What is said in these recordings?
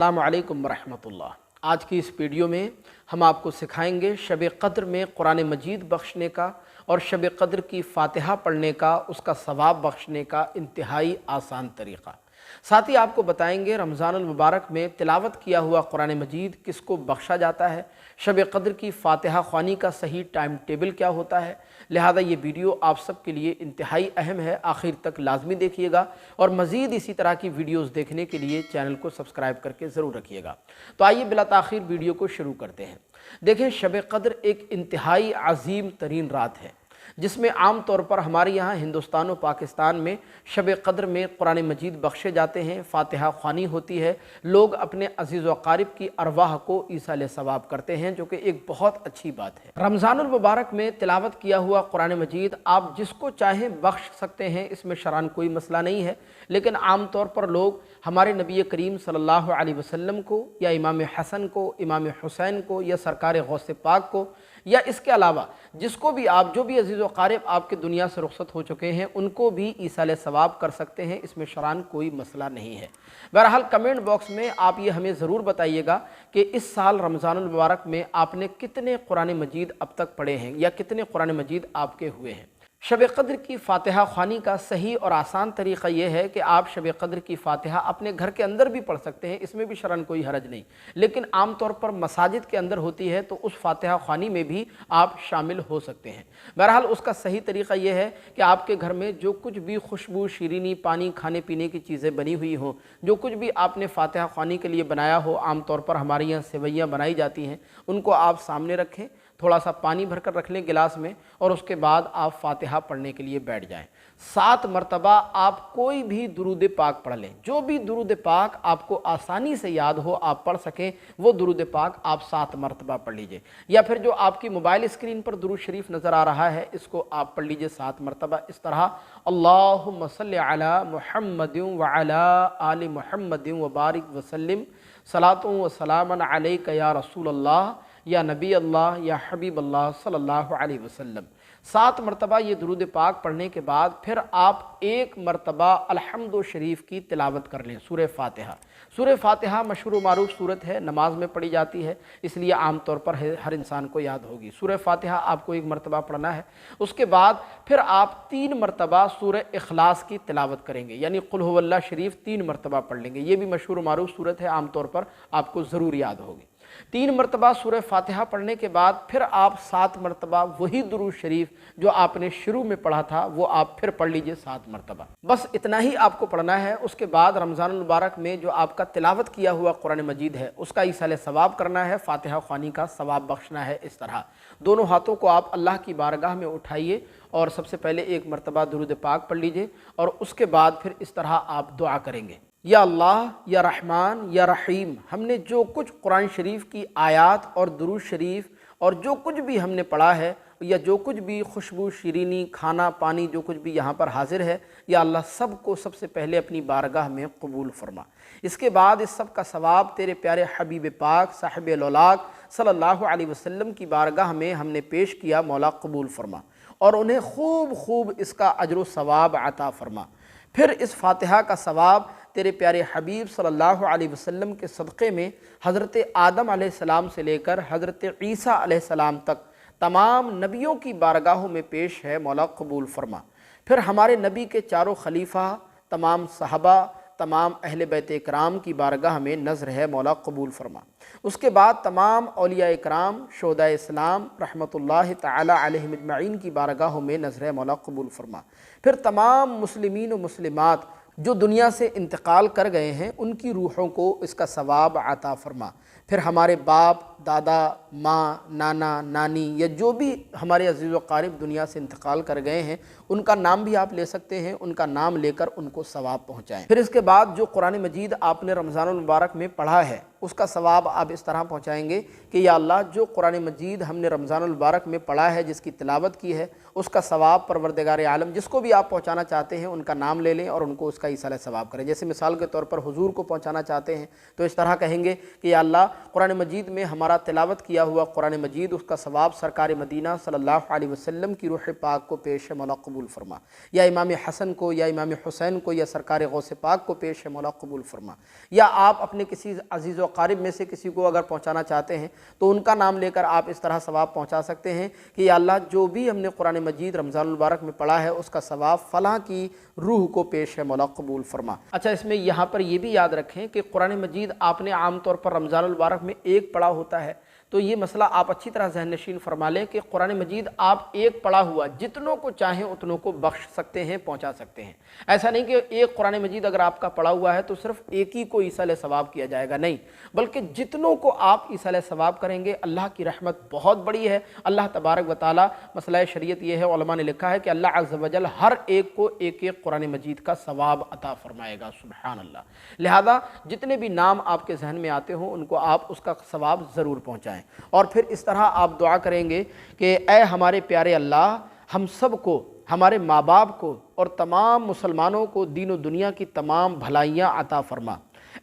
अस्सलाम वालेकुम रहमतुल्लाह। आज की इस वीडियो में हम आपको सिखाएंगे शब क़द्र में कुरान मजीद बख्शने का और शब क़द्र की फ़ातिहा पढ़ने का, उसका सवाब बख्शने का इंतहाई आसान तरीक़ा। साथ ही आपको बताएंगे रमज़ानुल मुबारक में तिलावत किया हुआ कुरान मजीद किसको बख्शा जाता है, शब क़द्र की फ़ातिहा ख़्वानी का सही टाइम टेबल क्या होता है। लिहाजा ये वीडियो आप सब के लिए इंतहाई अहम है, आखिर तक लाजमी देखिएगा और मज़ीद इसी तरह की वीडियोज़ देखने के लिए चैनल को सब्सक्राइब करके ज़रूर रखिएगा। तो आइए बिला ताख़ीर वीडियो को शुरू करते हैं। देखें, शब क़द्र एक इंतहाई अज़ीम तरीन रात है जिसमें आम तौर पर हमारे यहाँ हिंदुस्तान और पाकिस्तान में शब क़द्र में कुरान मजीद बख्शे जाते हैं, फ़ातिहा ख़्वानी होती है, लोग अपने अज़ीज़ व क़ारिब की अरवाह को ईसाल सवाब करते हैं, जो कि एक बहुत अच्छी बात है। रमज़ानुल मुबारक में तिलावत किया हुआ कुरान मजीद आप जिसको चाहें बख्श सकते हैं, इसमें शरअन कोई मसला नहीं है। लेकिन आम तौर पर लोग हमारे नबी करीम सल्लल्लाहु अलैहि वसल्लम को या इमाम हसन को, इमाम हुसैन को या सरकार गौसे पाक को या इसके अलावा जिसको भी आप, जो भी अज़ीज़ व क़ारिब आपके दुनिया से रुख़्सत हो चुके हैं, उनको भी ईसाल सवाब कर सकते हैं, इसमें शरअन कोई मसला नहीं है। बहरहाल कमेंट बॉक्स में आप ये हमें ज़रूर बताइएगा कि इस साल रमज़ानुल मुबारक में आपने कितने कुरान मजीद अब तक पढ़े हैं या कितने कुरान मजीद आपके हुए हैं। शब क़द्र की फ़ातिहा ख़्वानी का सही और आसान तरीक़ा यह है कि आप शब क़द्र की फ़ातिहा अपने घर के अंदर भी पढ़ सकते हैं, इसमें भी शरअन कोई हरज नहीं। लेकिन आम तौर पर मसाजिद के अंदर होती है तो उस फ़ातिहा ख़्वानी में भी आप शामिल हो सकते हैं। बहरहाल उसका सही तरीक़ा यह है कि आपके घर में जो कुछ भी खुशबू, शीरीनी, पानी, खाने पीने की चीज़ें बनी हुई हों, जो कुछ भी आपने फ़ातिहा ख़्वानी के लिए बनाया हो, आम तौर पर हमारे यहाँ सेवइयाँ बनाई जाती हैं, उनको आप सामने रखें, थोड़ा सा पानी भरकर रख लें गिलास में और उसके बाद आप फ़ातिहा पढ़ने के लिए बैठ जाएं। 7 मरतबा आप कोई भी दुरूद पाक पढ़ लें, जो भी दुरूद पाक आपको आसानी से याद हो, आप पढ़ सकें, वो दुरूद पाक आप 7 मरतबा पढ़ लीजिए। या फिर जो आपकी मोबाइल स्क्रीन पर दुरूद शरीफ नज़र आ रहा है, इसको आप पढ़ लीजिए 7 मरतबा। इस तरह अल्लाहुम्मा सल्लि अला मुहम्मदिन व अला आलि मुहम्मदिन व बारिक वसल्लिम सलातुन व सलामन अलैका या रसूल अल्लाह या नबी अल्लाह या हबीब अल्लाह सल्लल्लाहु अलैहि वसल्लम। 7 मरतबा ये दुरूद पाक पढ़ने के बाद फिर आप 1 मरतबा अल्हम्दु शरीफ की तिलावत कर लें, सूरह फ़ातिहा। सूरह फ़ातिहा मशहूर व मारूफ सूरत है, नमाज में पढ़ी जाती है, इसलिए आम तौर पर हर इंसान को याद होगी। सूरह फ़ातिहा आपको 1 मरतबा पढ़ना है। उसके बाद फिर आप 3 मरतबा सूरह इखलास की तिलावत करेंगे, यानी कुल हुवल्लाह शरीफ 3 मरतबा पढ़ लेंगे। ये भी मशहूर व मारूफ सूरत है, आम तौर पर आपको ज़रूर याद होगी। 3 मरतबा सूरह फ़ातिहा पढ़ने के बाद फिर आप 7 मरतबा वही दुरूद शरीफ जो आपने शुरू में पढ़ा था वो आप फिर पढ़ लीजिए 7 मरतबा। बस इतना ही आपको पढ़ना है। उसके बाद रमज़ानुल मुबारक में जो आपका तिलावत किया हुआ कुरान मजीद है उसका ईसाल सवाब करना है, फ़ातिहा ख़्वानी का सवाब बख्शना है। इस तरह दोनों हाथों को आप अल्लाह की बारगाह में उठाइए और सबसे पहले 1 मरतबा दुरूद पाक पढ़ लीजिए और उसके बाद फिर इस तरह आप दुआ करेंगे, या अल्लाह, या रहमान, या रहीम, हमने जो कुछ कुरान शरीफ की आयात और दुरूद शरीफ और जो कुछ भी हमने पढ़ा है या जो कुछ भी खुशबू, शीरीनी, खाना, पानी जो कुछ भी यहाँ पर हाजिर है, या अल्लाह सब को सबसे पहले अपनी बारगाह में कबूल फरमा। इसके बाद इस सब का सवाब तेरे प्यारे हबीब पाक साहिब लौलाक सल्लल्लाहु अलैहि वसल्लम की बारगाह में हमने पेश किया, मौला कबूल फरमा और उन्हें खूब खूब इसका अजर सवाब अता फरमा। फिर इस फ़ातिहा का सवाब तेरे प्यारे हबीब सल्लल्लाहु अलैहि वसल्लम के सदक़े में हज़रत आदम अलैहिस्सलाम से लेकर हज़रत ईसा अलैहिस्सलाम तक तमाम नबियों की बारगाहों में पेश है, मौला कबूल फरमा। फिर हमारे नबी के चारों खलीफा, तमाम सहाबा, तमाम अहले बैत इकराम की बारगाह में नज़र है, मौला कबूल फरमा। उसके बाद तमाम औलिया इकराम, शोहदा इस्लाम रहमतुल्लाहि तआला अलैहिम अजमईन की बारगाहों में नज़र है, मौला कबूल फरमा। फिर तमाम मुस्लिमीन व मुस्लिमात जो दुनिया से इंतकाल कर गए हैं उनकी रूहों को इसका सवाब अता फरमा। फिर हमारे बाप, दादा, माँ, नाना, नानी या जो भी हमारे अज़ीज़ व क़ारिब दुनिया से इंतकाल कर गए हैं उनका नाम भी आप ले सकते हैं, उनका नाम लेकर उनको सवाब पहुँचाएँ। फिर इसके बाद जो कुरान मजीद आपने रमज़ानुल मुबारक में पढ़ा है اس کا ثواب آپ اس طرح پہنچائیں گے کہ یا اللہ جو قرآن مجید ہم نے رمضان المبارک میں پڑھا ہے، جس کی تلاوت کی ہے، اس کا ثواب پروردگار عالم جس کو بھی آپ پہنچانا چاہتے ہیں ان کا نام لے لیں اور ان کو اس کا ایصال ثواب کریں۔ جیسے مثال کے طور پر حضور کو پہنچانا چاہتے ہیں تو اس طرح کہیں گے کہ یا اللہ قرآن مجید میں ہمارا تلاوت کیا ہوا قرآن مجید، اس کا ثواب سرکار مدینہ صلی اللہ علیہ وسلم کی روح پاک کو پیش مولا قبول فرما، یا امام حسن کو یا امام حسین کو یا سرکار غوث پاک کو پیش مولا قبول فرما، یا آپ اپنے کسی عزیز و قارب میں سے کسی کو اگر پہنچانا چاہتے ہیں تو ان کا نام لے کر آپ اس طرح ثواب پہنچا سکتے ہیں کہ یا اللہ جو بھی ہم نے قرآن مجید رمضان المبارک میں پڑھا ہے اس کا ثواب فلاں کی روح کو پیش ہے مولا قبول فرما۔ اچھا، اس میں یہاں پر یہ بھی یاد رکھیں کہ قرآن مجید آپ نے عام طور پر رمضان المبارک میں ایک پڑھا ہوتا ہے، تو یہ مسئلہ آپ اچھی طرح ذہن نشین فرما لیں کہ قرآن مجید آپ ایک پڑھا ہوا جتنوں کو چاہیں اتنوں کو بخش سکتے ہیں، پہنچا سکتے ہیں۔ ایسا نہیں کہ ایک قرآن مجید اگر آپ کا پڑھا ہوا ہے تو صرف ایک ہی کو ایصال ثواب کیا جائے گا، نہیں، بلکہ جتنوں کو آپ ایصال ثواب کریں گے اللہ کی رحمت بہت بڑی ہے۔ اللہ تبارک و تعالی، مسئلہ شریعت یہ ہے، علماء نے لکھا ہے کہ اللہ عز و جل ہر ایک کو ایک ایک قرآن مجید کا ثواب عطا فرمائے گا، سبحان اللہ۔ لہذا جتنے بھی نام آپ کے ذہن میں آتے ہوں ان کو آپ اس کا ثواب ضرور پہنچائیں، اور پھر اس طرح آپ دعا کریں گے کہ اے ہمارے پیارے اللہ، ہم سب کو، ہمارے ماں باپ کو اور تمام مسلمانوں کو دین و دنیا کی تمام بھلائیاں عطا فرما۔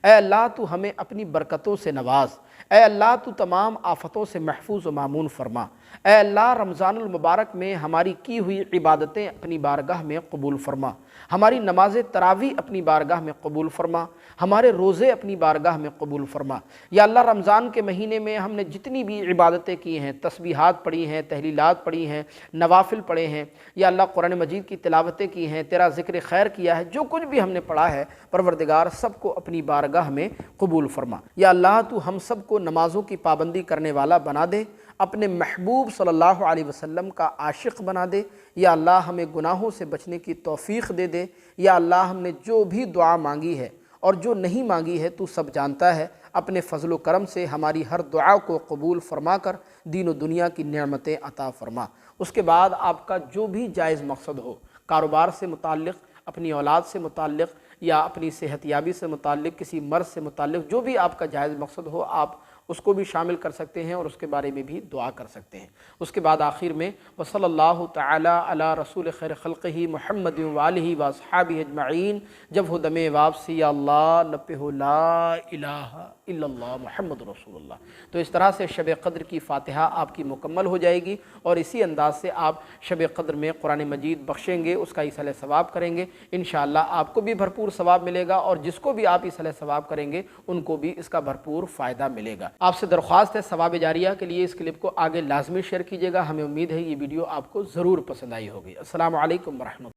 اے اللہ تو ہمیں اپنی برکتوں سے نواز، اے اللہ تو تمام آفتوں سے محفوظ و مامون فرما۔ اے اللہ رمضان المبارک میں ہماری کی ہوئی عبادتیں اپنی بارگاہ میں قبول فرما، ہماری نماز تراویح اپنی بارگاہ میں قبول فرما، ہمارے روزے اپنی بارگاہ میں قبول فرما۔ یا اللہ رمضان کے مہینے میں ہم نے جتنی بھی عبادتیں کی ہیں، تسبیحات پڑھی ہیں، تحلیلات پڑھی ہیں، نوافل پڑھے ہیں، یا اللہ قرآن مجید کی تلاوتیں کی ہیں، تیرا ذکر خیر کیا ہے، جو کچھ بھی ہم نے پڑھا ہے پروردگار سب کو اپنی بارگاہ میں قبول فرما۔ یا اللہ تو ہم سب کو نمازوں کی پابندی کرنے والا بنا دے، اپنے محبوب صلی اللہ علیہ وسلم کا عاشق بنا دے۔ یا اللہ ہمیں گناہوں سے بچنے کی توفیق دے دے۔ یا اللہ ہم نے جو بھی دعا مانگی ہے اور جو نہیں مانگی ہے تو سب جانتا ہے، اپنے فضل و کرم سے ہماری ہر دعا کو قبول فرما کر دین و دنیا کی نعمتیں عطا فرما۔ اس کے بعد آپ کا جو بھی جائز مقصد ہو، کاروبار سے متعلق، اپنی اولاد سے متعلق، یا اپنی صحت یابی سے متعلق، کسی مرض سے متعلق، جو بھی آپ کا جائز مقصد ہو آپ اس کو بھی شامل کر سکتے ہیں اور اس کے بارے میں بھی دعا کر سکتے ہیں۔ اس کے بعد آخر میں وصلی اللہ تعالی علی رسول خیر خلقہ محمد وآلہ واصحابہ اجمعین، جب ہو دم واپسی یا اللہ نپہ لا الہ الا اللہ محمد رسول اللہ۔ تو اس طرح سے شب قدر کی فاتحہ آپ کی مکمل ہو جائے گی، اور اسی انداز سے آپ شب قدر میں قرآن مجید بخشیں گے، اس کا ایصال ثواب کریں گے، انشاءاللہ آپ کو بھی بھرپور ثواب ملے گا، اور جس کو بھی آپ ایصال ثواب کریں گے ان کو بھی اس کا بھرپور فائدہ ملے گا۔ آپ سے درخواست ہے ثواب جاریہ کے لیے اس کلپ کو آگے لازمی شیئر کیجیے گا۔ ہمیں امید ہے یہ ویڈیو آپ کو ضرور پسند آئی ہوگی۔ السلام علیکم ورحمۃ اللہ۔